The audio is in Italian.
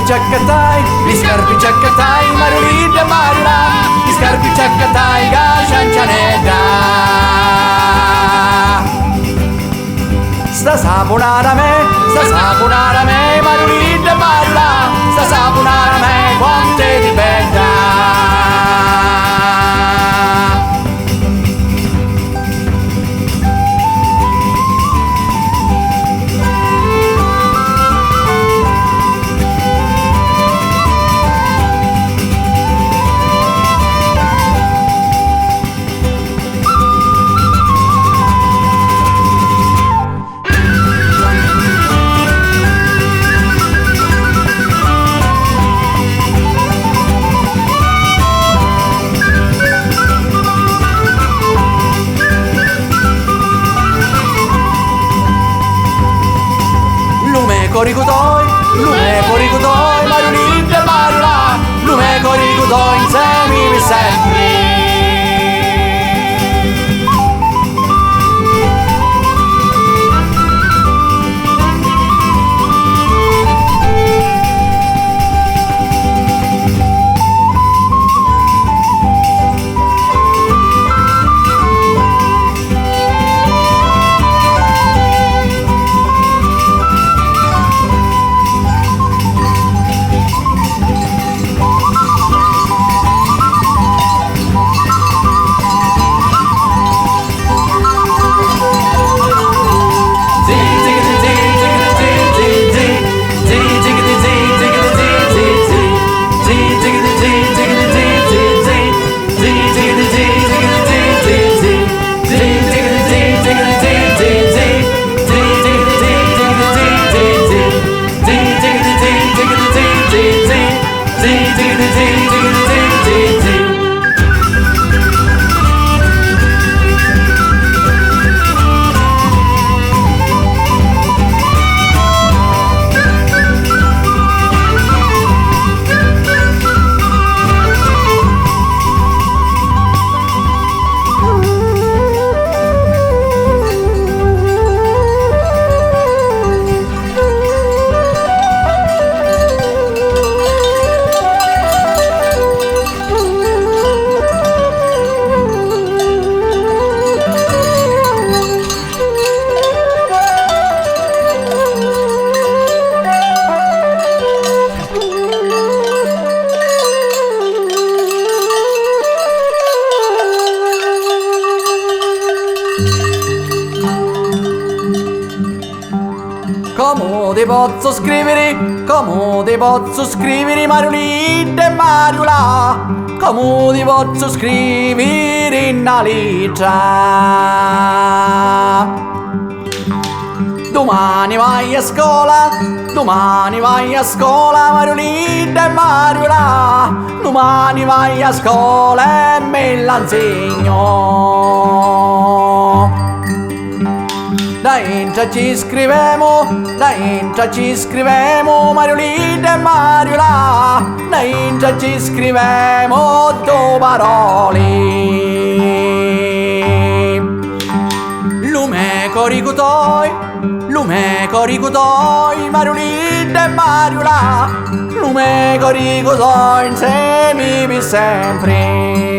ciaccatai, gli scarpi ciaccatai, Mariolina e Mariula, gli scarpi ciaccatai, ciancianetta. Sta saponara me, Mariolina e Mariula, sta saponara me, quante di bella. Lume coricutoi, Mariolina e Mariula, lume coricutoi, insieme per sempre. Come ti posso scrivere, Mariolina e Mariula, come ti posso scrivere in una lettera. Domani vai a scuola, Mariolina e Mariula, domani vai a scuola e me la insegno. Da entra ci scrivemo, Mariolina e Mariula, da entra ci scrivemo due parole. Lume coricutoi, Mariolina e Mariula, lume coricutoi, insieme per sempre.